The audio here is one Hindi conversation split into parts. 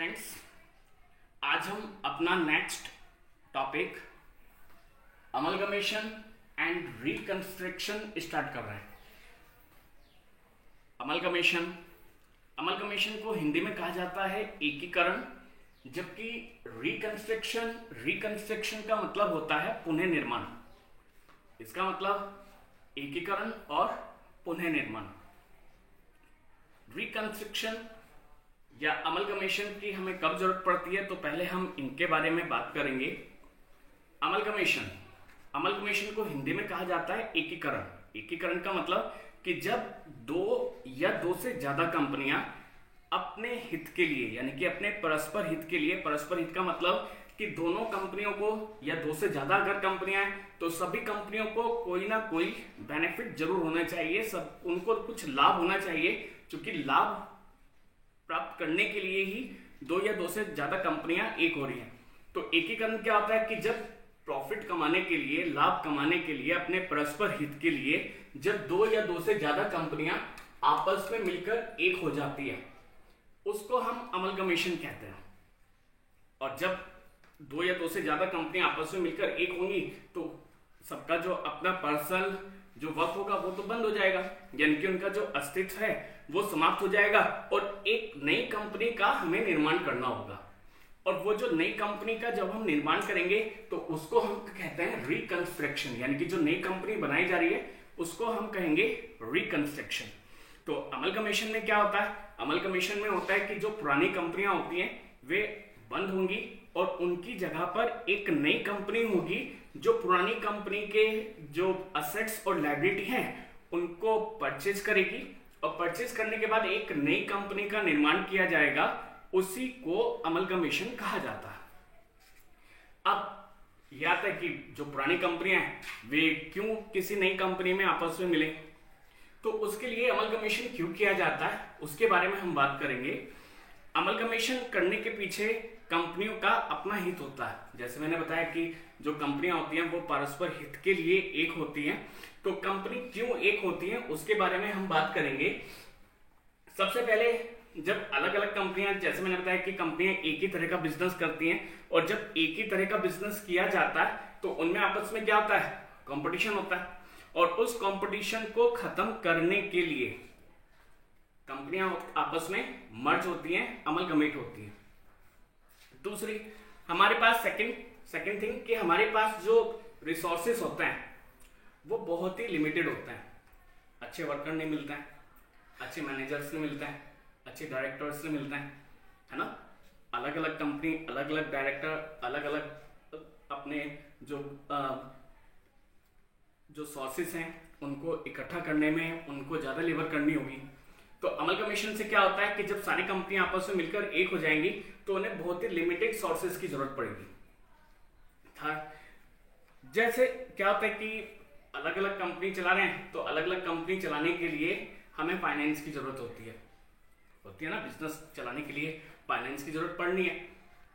फ्रेंड्स, आज हम अपना next topic amalgamation and reconstruction start कर रहे हैं। अमलगमेशन को हिंदी में कहा जाता है एकीकरण, जबकि रिकंस्ट्रक्शन का मतलब होता है पुनः निर्माण। इसका मतलब एकीकरण और पुनः निर्माण। रिकंस्ट्रक्शन या अमलगमेशन की हमें कब जरूरत पड़ती है, तो पहले हम इनके बारे में बात करेंगे। अमलगमेशन को हिंदी में कहा जाता है एकीकरण। एकीकरण का मतलब कि जब दो या दो से ज्यादा कंपनियां अपने हित के लिए, यानी कि अपने परस्पर हित के लिए, परस्पर हित का मतलब कि दोनों कंपनियों को या दो से ज्यादा अगर कंपनियां हैं तो सभी कंपनियों को कोई ना कोई बेनिफिट जरूर होना चाहिए, सब उनको कुछ लाभ होना चाहिए, क्योंकि लाभ प्राप्त करने के लिए ही दो या दो से ज्यादा कंपनियां एक हो रही हैं। तो एकीकरण क्या होता है कि जब प्रॉफिट कमाने के लिए, लाभ कमाने के लिए, अपने परस्पर हित के लिए जब दो या दो से ज्यादा कंपनियां आपस में मिलकर एक हो जाती है, उसको हम अमलगमेशन कहते हैं। और जब दो या दो से ज्यादा कंपनियां आपस में मिलकर एक होंगी तो सबका जो अपना पर्सनल जो वर्क होगा वो तो बंद हो जाएगा, यानी कि उनका जो अस्तित्व है वो समाप्त हो जाएगा और एक नई कंपनी का हमें निर्माण करना होगा। और वो जो नई कंपनी का जब हम निर्माण करेंगे तो उसको हम कहते हैं रिकंस्ट्रक्शन, यानी कि जो नई कंपनी बनाई जा रही है उसको हम कहेंगे रिकंस्ट्रक्शन। तो अमलगमेशन में क्या होता है? अमलगमेशन में होता है कि जो पुरानी कंपनियां होती हैं वे बंद होंगी और उनकी जगह पर एक नई कंपनी होगी जो पुरानी कंपनी के जो असेट्स और लायबिलिटी हैं उनको परचेज करेगी, और परचेज करने के बाद एक नई कंपनी का निर्माण किया जाएगा। उसी को अमलगमेशन कहा जाता है। अब याद है कि जो पुरानी कंपनियां हैं वे क्यों किसी नई कंपनी में आपस में मिले, तो उसके लिए अमलगमेशन क्यों किया जाता है उसके बारे में हम बात करेंगे। अमलगमेशन करने के पीछे कंपनियों का अपना हित होता है। जैसे मैंने बताया कि जो कंपनियां होती हैं वो परस्पर हित के लिए एक होती हैं, तो कंपनी क्यों एक होती हैं उसके बारे में हम बात करेंगे। सबसे पहले जब अलग अलग कंपनियां, जैसे मैंने बताया कि कंपनियां एक ही तरह का बिजनेस करती हैं, और जब एक ही तरह का बिजनेस किया जाता है तो उनमें आपस में क्या होता है? कंपटीशन होता है। और उस कंपटीशन को खत्म करने के लिए कंपनियां आपस में मर्ज होती हैं, अमलगमेट होती हैं। दूसरी हमारे पास सेकंड थिंग कि हमारे पास जो रिसोर्सेस होते हैं वो बहुत ही लिमिटेड होते हैं। अच्छे वर्कर नहीं मिलते हैं, अच्छे मैनेजर्स नहीं मिलते हैं, अच्छे डायरेक्टर्स नहीं मिलते हैं, है ना। अलग अलग कंपनी, अलग अलग डायरेक्टर, अलग अलग अपने जो सोर्सेस हैं उनको इकट्ठा करने में उनको ज्यादा लेबर करनी होगी। तो अमलगमेशन से क्या होता है कि जब सारी कंपनियां आपस में मिलकर एक हो जाएंगी तो उन्हें बहुत ही लिमिटेड सोर्सेस की जरूरत पड़ेगी। थर्ड, जैसे क्या होता है कि अलग अलग कंपनी चला रहे हैं तो अलग अलग कंपनी चलाने के लिए हमें फाइनेंस की जरूरत होती है ना। बिजनेस चलाने के लिए फाइनेंस की जरूरत पड़नी है।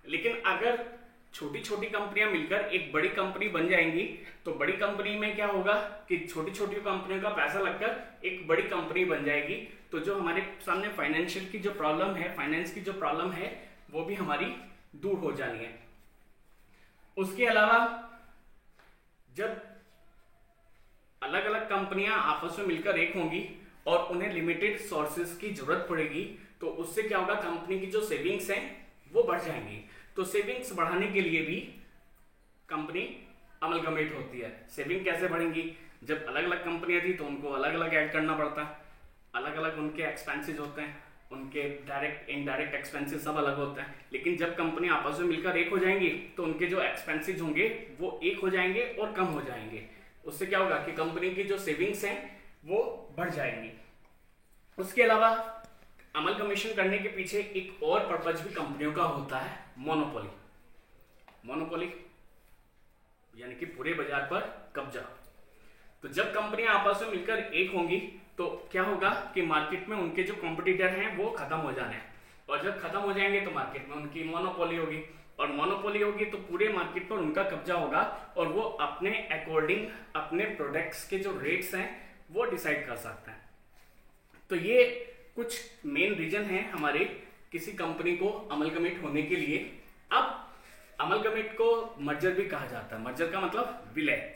लेकिन अगर छोटी छोटी कंपनियां मिलकर एक बड़ी कंपनी बन जाएंगी तो बड़ी कंपनी में क्या होगा कि छोटी छोटी कंपनियों का पैसा लगकर एक बड़ी कंपनी बन जाएगी। तो जो हमारे सामने फाइनेंशियल की जो प्रॉब्लम है, फाइनेंस की जो प्रॉब्लम है वो भी हमारी दूर हो जानी है। उसके अलावा जब अलग अलग कंपनियां आपस में मिलकर एक होंगी और उन्हें लिमिटेड सोर्सेज की जरूरत पड़ेगी तो उससे क्या होगा? कंपनी की जो सेविंग्स हैं वो बढ़ जाएंगी। तो सेविंग्स बढ़ाने के लिए भी कंपनी अमलगमेट होती है। सेविंग कैसे बढ़ेंगी? जब अलग अलग कंपनियां थी तो उनको अलग अलग ऐड करना पड़ता है, अलग अलग उनके एक्सपेंसेस होते हैं, उनके डायरेक्ट इनडायरेक्ट एक्सपेंसेस सब अलग होते हैं। लेकिन जब कंपनी आपस में मिलकर एक हो जाएंगी तो उनके जो एक्सपेंसेस होंगे वो एक हो जाएंगे और कम हो जाएंगे। उससे क्या होगा कि कंपनी की जो सेविंग्स हैं वो बढ़ जाएंगी। उसके अलावा अमलगमेशन करने के पीछे एक और पर्पज भी कंपनियों का होता है, मोनोपोली यानी कि पूरे बाजार पर कब्जा। तो जब कंपनियां आपस में मिलकर एक होंगी तो क्या होगा कि मार्केट में उनके जो कॉम्पिटिटर हैं वो खत्म हो जाने हैं, और जब खत्म हो जाएंगे तो मार्केट में उनकी मोनोपोली होगी, और मोनोपोली होगी तो पूरे मार्केट पर उनका कब्जा होगा और वो अपने अकॉर्डिंग अपने प्रोडक्ट्स के जो रेट्स हैं वो डिसाइड कर सकते हैं। तो ये कुछ मेन रीजन है हमारे किसी कंपनी को अमलगमेट होने के लिए। अब अमलगमेट को मर्जर भी कहा जाता है। मर्जर का मतलब विलय,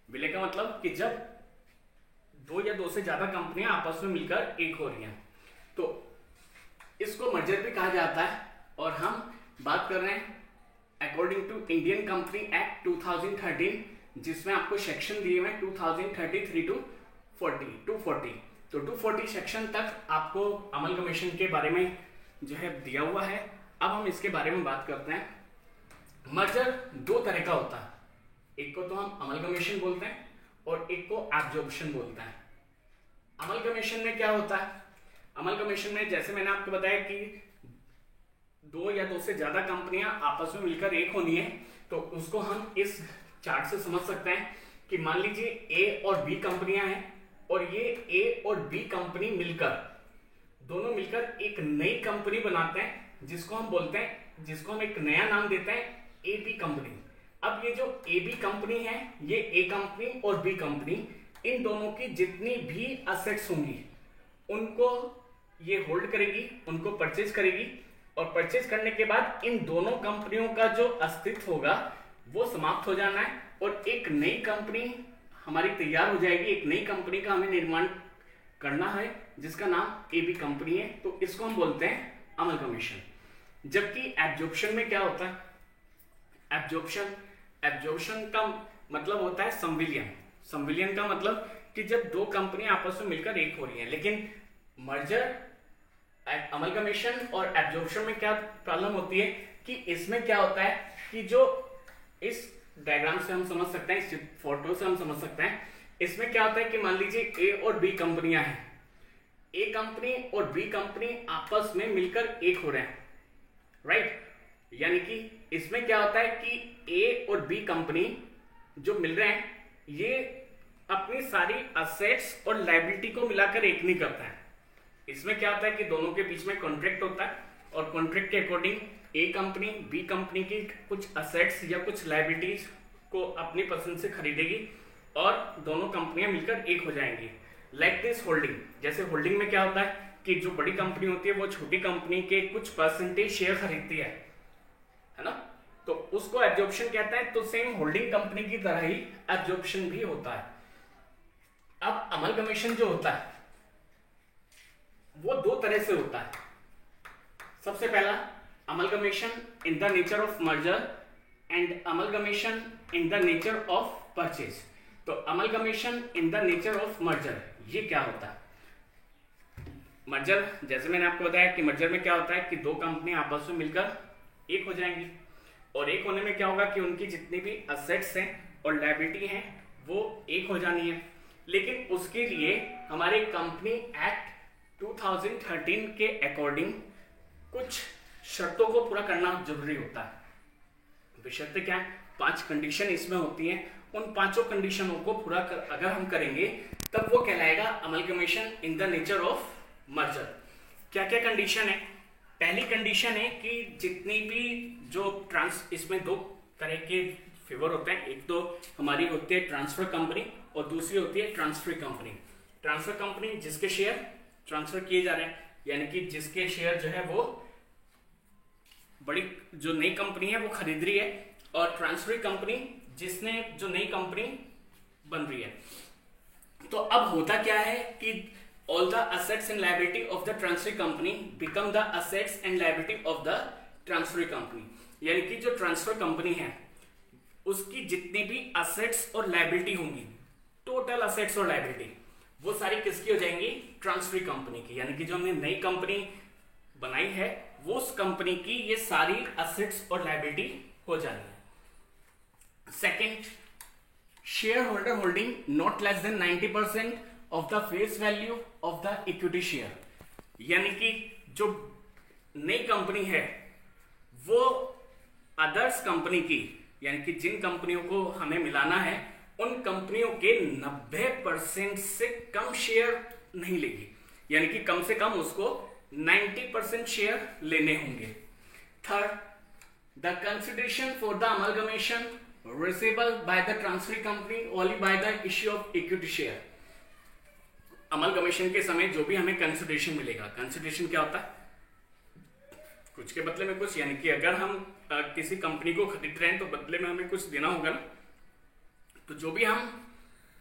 विलय का मतलब कि जब दो या दो से ज्यादा कंपनियां आपस में मिलकर एक हो रही हैं, तो इसको मर्जर भी कहा जाता है। और हम बात कर रहे हैं according to Indian company act 2013, जिसमें आपको सेक्शन दिए हुए हैं 2033 टू 240। तो 240 सेक्शन तक आपको अमलगमेशन के बारे में जो है दिया हुआ है। अब हम इसके बारे में बात करते हैं। मर्जर दो तरह का होता है, एक को तो हम अमलगमेशन बोलते हैं और एक को एब्जॉर्प्शन बोलते हैं। अमलगमेशन में क्या होता है? अमलगमेशन में जैसे मैंने आपको बताया कि दो या दो से ज्यादा कंपनियां आपस में मिलकर एक होनी है, तो उसको हम इस चार्ट से समझ सकते हैं कि मान लीजिए ए और बी कंपनियां हैं और ये ए और बी कंपनी मिलकर, दोनों मिलकर एक नई कंपनी बनाते हैं, जिसको हम बोलते हैं, जिसको हम एक नया नाम देते हैं ए बी कंपनी। अब ये जो ए बी कंपनी है, ये ए कंपनी और बी कंपनी, इन दोनों की जितनी भी असेट्स होंगी उनको ये होल्ड करेगी, उनको परचेज करेगी, और परचेज करने के बाद इन दोनों कंपनियों का जो अस्तित्व होगा वो समाप्त हो जाना है और एक नई कंपनी हमारी तैयार हो जाएगी। एक नई कंपनी का हमें निर्माण करना है जिसका नाम ए बी कंपनी है, तो इसको हम बोलते हैं अमलगमेशन। जबकि एब्जॉर्प्शन में क्या होता है? एब्जॉर्प्शन का मतलब होता है संविलियन। संविलियन का मतलब कि जब दो कंपनियां आपस में मिलकर एक हो रही हैं। लेकिन मर्जर, अमलगमेशन और एब्जॉर्प्शन में क्या प्रॉब्लम होती है कि इसमें क्या होता है कि जो इस डायग्राम से हम समझ सकते हैं, इस फोटो से हम समझ सकते हैं, इसमें क्या होता है कि मान लीजिए ए और बी कंपनियां हैं, ए कंपनी और बी कंपनी आपस में मिलकर एक हो रहे हैं, राइट। यानी कि इसमें क्या होता है कि ए और बी कंपनी जो मिल रहे हैं, ये अपनी सारी असेट्स और लायबिलिटी को मिलाकर एक नहीं करता है। इसमें क्या होता है कि दोनों के बीच में कॉन्ट्रैक्ट होता है और कॉन्ट्रैक्ट के अकॉर्डिंग ए कंपनी बी कंपनी की कुछ असेट्स या कुछ लायबिलिटीज को अपनी पसंद से खरीदेगी और दोनों कंपनियां मिलकर एक हो जाएंगी। लाइक दिस होल्डिंग, जैसे होल्डिंग में क्या होता है कि जो बड़ी कंपनी होती है वो छोटी कंपनी के कुछ परसेंटेज शेयर खरीदती है ना, तो उसको एब्जॉर्प्शन कहता है। तो सेम होल्डिंग कंपनी की तरह ही एब्जॉर्प्शन भी होता है। अब अमलगमेशन जो होता है वो दो तरह से होता है। सबसे पहला amalgamation in the nature of merger and amalgamation in the nature of purchase. तो amalgamation in the nature of merger, ये क्या होता है? मर्जर, जैसे मैंने आपको बताया कि मर्जर में क्या होता है कि दो कंपनी आपस में मिलकर एक हो जाएंगी, और एक होने में क्या होगा कि उनकी जितनी भी असेट्स हैं और लायबिलिटी हैं वो एक हो जानी है। लेकिन उसके लिए हमारे कंपनी एक्ट 2013 के अकॉर्डिंग कुछ शर्तों को पूरा करना जरूरी होता है। शर्तें क्या है? 5 कंडीशन इसमें होती हैं। उन पांचों कंडीशनों को पूरा अगर हम करेंगे तब वो कहलाएगा amalgamation in the nature of merger. क्या क्या कंडीशन है? पहली कंडीशन है कि जितनी भी जो इसमें दो तरह के फेवर होते हैं। एक तो हमारी होती है ट्रांसफर कंपनी और दूसरी होती है ट्रांसफर कंपनी। ट्रांसफर कंपनी जिसके शेयर ट्रांसफर किए जा रहे हैं, यानी कि जिसके शेयर जो है वो बड़ी जो नई कंपनी है वो खरीद रही है, और ट्रांसफर कंपनी जिसने जो नई कंपनी बन रही है। तो अब होता क्या है कि all the assets and liability of the transfer company become the assets and liability of the transfer company। यानी कि जो ट्रांसफर कंपनी है उसकी जितनी भी असेट्स और लायबिलिटी होंगी, टोटल असेट्स और लायबिलिटी, वो सारी किसकी हो जाएंगी? ट्रांसफर कंपनी की। यानी कि जो हमने नई कंपनी बनाई है वो उस कंपनी की ये सारी असेट्स और लायबिलिटी हो जानी है। Second, share holder holding not less than 90% of the face value of the equity share. यानी कि जो नई कंपनी है वो अदर्स कंपनी की, यानी कि जिन कंपनियों को हमें मिलाना है उन कंपनियों के 90% से कम शेयर नहीं लेगी। यानी कि कम से कम उसको 90% शेयर लेने होंगे। Third, the consideration for the amalgamation receivable by the transfer company only by the issue of equity share. Amalgamation के समय जो भी हमें कंसिडरेशन मिलेगा, कंसिडरेशन क्या होता है? कुछ के बदले में कुछ, यानी कि अगर हम किसी कंपनी को खरीद रहे हैं तो बदले में हमें कुछ देना होगा ना, तो जो भी हम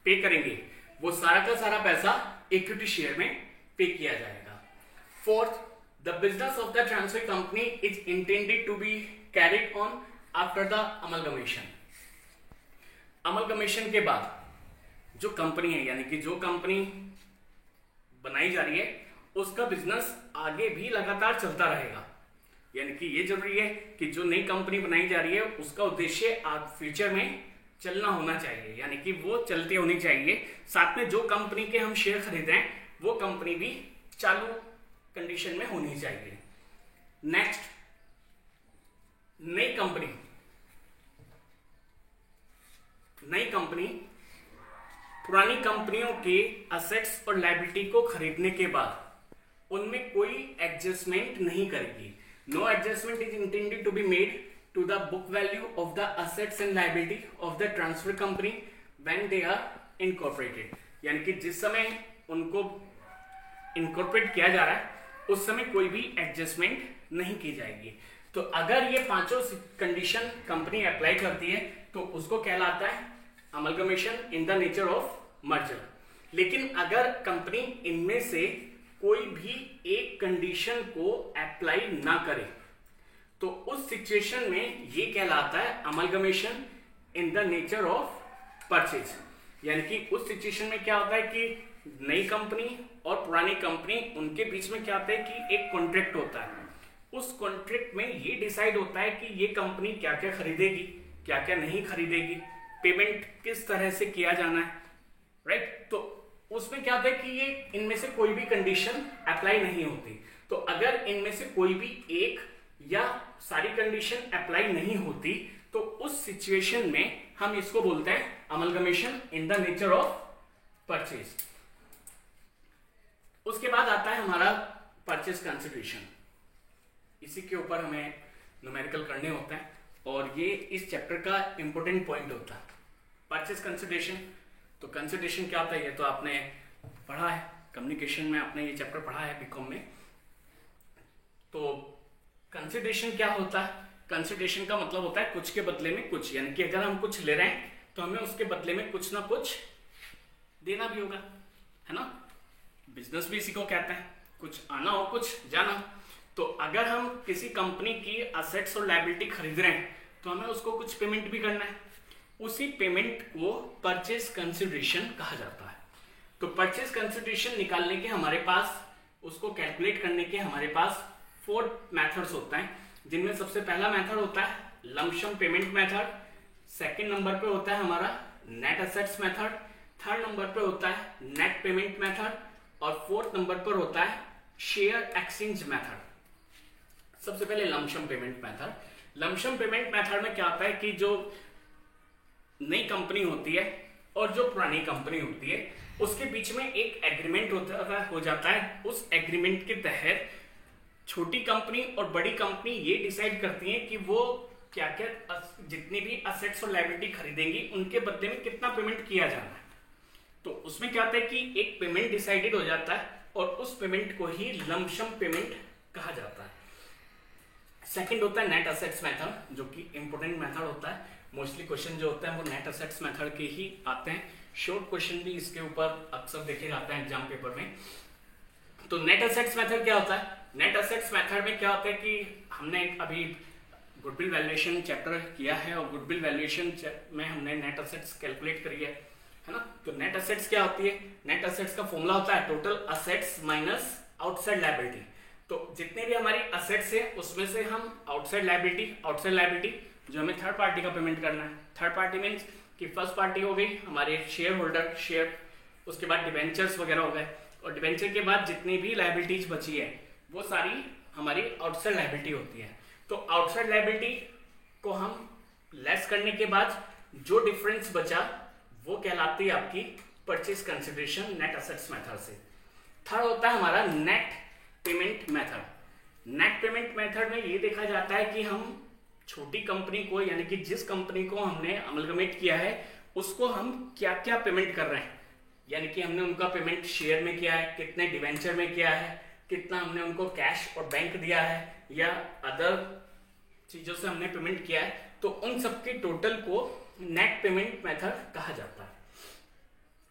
पे करेंगे वो सारा का सारा पैसा इक्विटी शेयर में पे किया जाएगा। Fourth, the business of the transfer company is intended to be carried on after the amalgamation. Amalgamation के बाद जो कंपनी है, यानी कि जो कंपनी बनाई जा रही है, उसका बिजनेस आगे भी लगातार चलता रहेगा। यानी कि ये जरूरी है कि जो नई कंपनी बनाई जा रही है उसका उद्देश्य फ्यूचर में चलना होना चाहिए, यानी कि वो चलती होनी चाहिए। साथ में जो कंपनी के हम शेयर खरीद रहे हैं वो कंपनी भी चालू कंडीशन में होनी चाहिए। नेक्स्ट, नई कंपनी पुरानी कंपनियों के असेट्स और लायबिलिटी को खरीदने के बाद उनमें कोई एडजस्टमेंट नहीं करेगी। No adjustment is intended to be made to the book value of the assets and liability of the transfer company when they are incorporated। यानी कि जिस समय उनको इनकॉर्पोरेट किया जा रहा है उस समय कोई भी एडजस्टमेंट नहीं की जाएगी। तो अगर ये पांचों कंडीशन कंपनी अप्लाई करती है तो उसको कहलाता है amalgamation in the nature of merger. लेकिन अगर कंपनी इनमें से कोई भी एक कंडीशन को अप्लाई ना करे तो उस सिचुएशन में ये कहलाता है amalgamation in the nature of purchase. यानी कि उस सिचुएशन में क्या होता है कि नई कंपनी और पुरानी कंपनी उनके बीच में क्या होता है कि एक कॉन्ट्रैक्ट होता है। उस कॉन्ट्रैक्ट में ये डिसाइड होता है कि ये कंपनी क्या क्या खरीदेगी, क्या क्या नहीं खरीदेगी, पेमेंट किस तरह से किया जाना है, राइट। तो उसमें क्या होता है कि ये इनमें से कोई भी कंडीशन अप्लाई नहीं होती। तो अगर इनमें से कोई भी एक या सारी कंडीशन अप्लाई नहीं होती तो उस सिचुएशन में हम इसको बोलते हैं amalgamation in the nature of purchase. उसके बाद आता है हमारा परचेज कंसिडरेशन। इसी के ऊपर हमें न्यूमेरिकल करने होते हैं और ये इस चैप्टर का इंपॉर्टेंट पॉइंट होता है परचेज कंसिडरेशन। तो कंसिडरेशन क्या होता है ये तो आपने पढ़ा है, कम्युनिकेशन में आपने ये चैप्टर पढ़ा है बीकॉम में। तो कंसिडरेशन क्या होता है? कंसिडरेशन का मतलब होता है कुछ के बदले में कुछ, यानी कि अगर हम कुछ ले रहे हैं तो हमें उसके बदले में कुछ ना कुछ देना भी होगा, है ना। बिजनेस भी इसी को कहते हैं, कुछ आना हो कुछ जाना हो। तो अगर हम किसी कंपनी की असेट्स और लायबिलिटी खरीद रहे हैं तो हमें उसको कुछ पेमेंट भी करना है। उसी पेमेंट को परचेज कंसिडरेशन कहा जाता है। तो परचेज कंसिडरेशन निकालने के हमारे पास, उसको कैलकुलेट करने के हमारे पास 4 मेथड्स होते हैं, जिनमें सबसे पहला मेथड होता है लंप सम पेमेंट मेथड, सेकंड नंबर पे होता है हमारा net assets method, third number पे होता है नेट पेमेंट मेथड और फोर्थ नंबर पर होता है शेयर एक्सचेंज मेथड। सबसे पहले लंप सम पेमेंट मेथड। लंप सम पेमेंट मेथड में क्या होता है कि जो नई कंपनी होती है और जो पुरानी कंपनी होती है उसके बीच में एक एग्रीमेंट हो जाता है। उस एग्रीमेंट के तहत छोटी कंपनी और बड़ी कंपनी ये डिसाइड करती है कि वो क्या क्या जितनी भी असेट्स और लायबिलिटी खरीदेंगी उनके बदले में कितना पेमेंट किया जाना है। तो उसमें क्या होता है कि एक पेमेंट डिसाइडेड हो जाता है और उस पेमेंट को ही लंप सम पेमेंट कहा जाता है। सेकंड होता है नेट एसेट्स मेथड, जो कि इंपोर्टेंट मेथड होता है। मोस्टली क्वेश्चन जो होते हैं वो नेट एसेट्स मेथड के ही आते हैं। शॉर्ट क्वेश्चन भी इसके ऊपर अक्सर देखे जाते हैं एग्जाम पेपर में। तो नेट एसेट्स मेथड क्या होता है? नेट एसेट्स मेथड में क्या होता है कि हमने अभी गुडविल वैल्यूएशन चैप्टर किया है और गुडविल वैल्यूएशन में हमने नेट एसेट्स कैलकुलेट करी है ना। तो नेट एसेट्स क्या होती है? नेट एसेट्स का फॉर्मूला होता है total assets minus outside liability. तो जितने भी हमारी असेट्स है उसमें से हम आउटसाइड लायबिलिटी जो हमें थर्ड पार्टी का पेमेंट करना है। थर्ड पार्टी मीन्स कि फर्स्ट पार्टी हो गई हमारे शेयर होल्डर शेयर, उसके बाद डिबेंचर्स वगैरह हो गए, और डिबेंचर के बाद जितनी भी लायबिलिटीज बची है वो सारी हमारी आउटसाइड लायबिलिटी होती है। तो आउटसाइड लायबिलिटी को हम लेस करने के बाद जो डिफरेंस बचा वो कहलाती है आपकी purchase consideration net assets method से। थर्ड होता है हमारा net payment method. Net payment method में ये देखा जाता है कि हम छोटी कंपनी को, यानी कि जिस कंपनी को हमने अमलगमेट किया है उसको हम क्या क्या पेमेंट कर रहे हैं, यानी कि हमने उनका पेमेंट शेयर में किया है, कितने डिवेंचर में किया है, कितना हमने उनको कैश और बैंक दिया है, या अदर चीजों से हमने पेमेंट किया है, तो उन सबके टोटल को नेट पेमेंट मेथड कहा जाता है।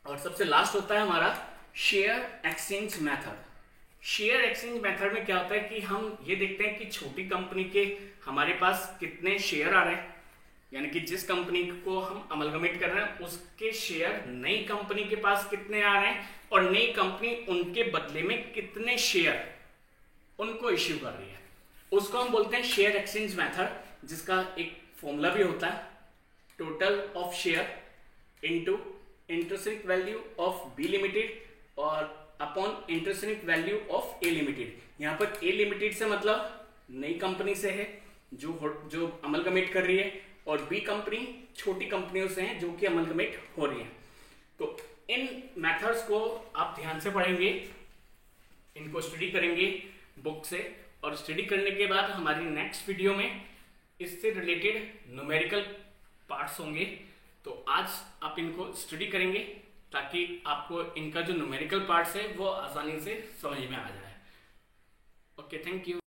और सबसे लास्ट होता है हमारा share exchange method. Share exchange method में क्या होता है कि हम ये देखते हैं कि छोटी कंपनी के हमारे पास कितने शेयर आ रहे हैं, यानी कि जिस कंपनी को हम अमलगमेट कर रहे हैं उसके शेयर नई कंपनी के पास कितने आ रहे हैं, और नई कंपनी उनके बदले में कितने शेयर उनको इश्यू कर रही है, उसको हम बोलते हैं शेयर एक्सचेंज मेथड, जिसका एक फॉर्मूला भी होता है total of share into intrinsic value of B limited और upon intrinsic value of A limited. यहाँ पर ए लिमिटेड से मतलब नई कंपनी से है जो अमलगमेट कर रही है, और बी कंपनी छोटी कंपनियों से है जो कि अमलगमेट हो रही है। तो इन मेथड्स को आप ध्यान से पढ़ेंगे, इनको स्टडी करेंगे बुक से, और स्टडी करने के बाद हमारी नेक्स्ट वीडियो में इससे रिलेटेड न्यूमेरिकल पार्ट्स होंगे। तो आज आप इनको स्टडी करेंगे ताकि आपको इनका जो न्यूमेरिकल पार्ट्स है वो आसानी से समझ में आ जाए। Okay, thank you.